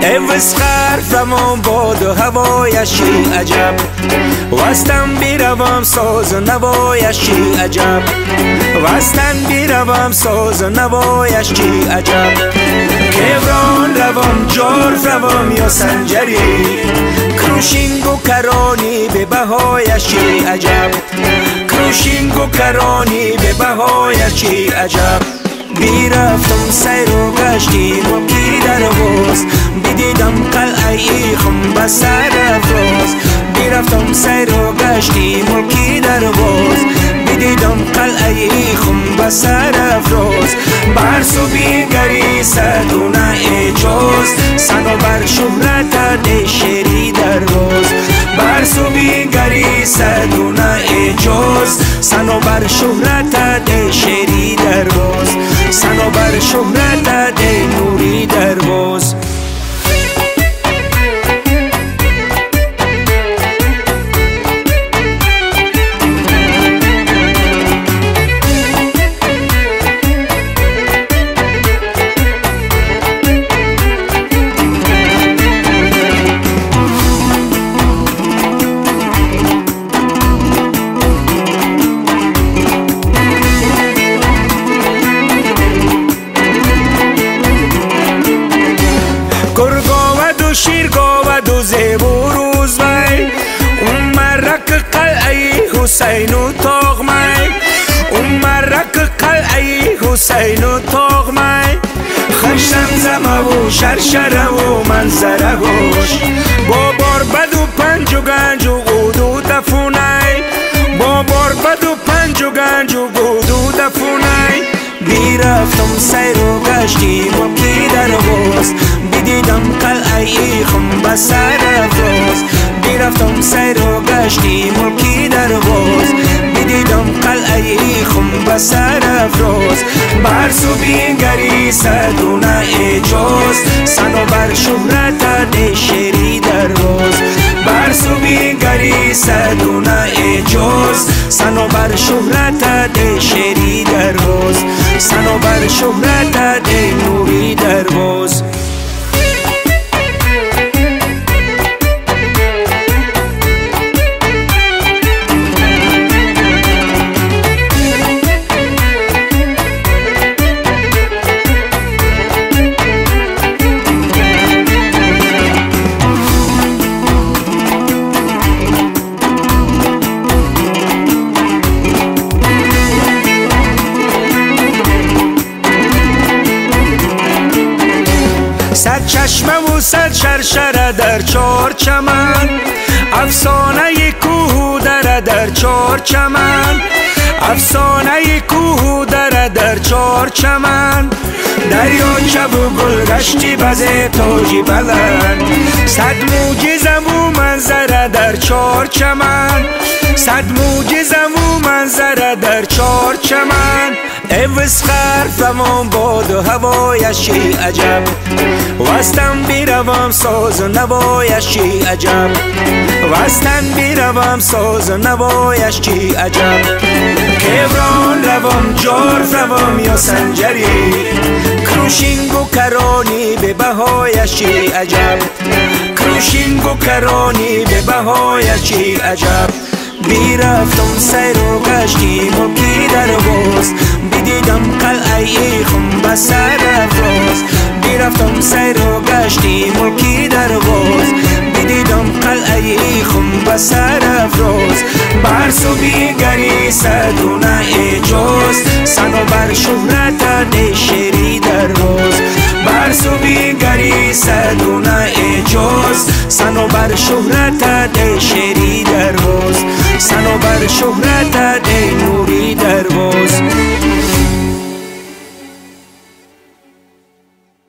عوض حرفمون باد و هوایشی عجب وستم بیروم ساز و نوایشی عجب وستن بیروم ساز و نوایشی عجب کبران روم جارف روم یا سنجری کروشینگ و کرانی به بهایشی عجب کروشینگ و کرانی به بهایشی عجب بیرفتم سیر و گشتی مکی در باز بدیدم قلعه خم بسر افراز بیرفتم سیر و گشتی مکی در باز بدیدم قلعه خم بسر افراز برسو بیگری سدونه اجاز سنو بر شهرت ده شری در باز برسو بیگری سدونه اجاز سنو بر شهرت ده شری در باز سنو بر شهرت ده نوری در باز شیر گاود و زیب و روزمای اون مرک قلعه حسین و تاغمای اون مرک قلعه حسین و تاغمای خشم زمه و شرشره و منظره هوش با باربد و پنج و گنج و قود و دفونای با باربد و پنج و گنج و قود و دفونای بیرفتم سیر و گشتی مکی در باز بدیدم قلعه خم بسر افراز بیرفتم سیر و گشتی مکی در باز بدیدم قلعه خم بسر افراز برسو بیگری سدونه اجاز سنو بر شهرت ده شری در باز برسو بیگری سدونه اجاز سنو بر شهرت ده شری در باز سنو بر شهرت ده نوری در باز صد چشمه و صد شرشره در چار چمن افسانه کوه در چار چمن افسانه کوه در چار چمن دریاچه و گل گشتی بزه تاجی بلند صد موجزه و منظره در چار چمن صد موجزه و منظره در چار چمن عوض حرفمون باد و هوایشی عجب وستم بیروم ساز و نوایشی عجب وستن بیروم ساز و نوایشی عجب کبران روم جارف روم یا سنجری کروشینگ و کرانی به بهایشی عجب کروشینگ و کرانی به بهایشی عجب بیرفتم سیر و گشتی مکی در باز بدیدم قلعه خم بسر افراز بیرفتم سیر و گشتی مکی در باز بدیدم قلعه خم بسر افراز برسو بیگری سدونه اجاز سنو بر شهرت ده شری در باز برسو بیگری سدونه اجاز سنو بر شهرت ده شری در باز سنو بر شهرت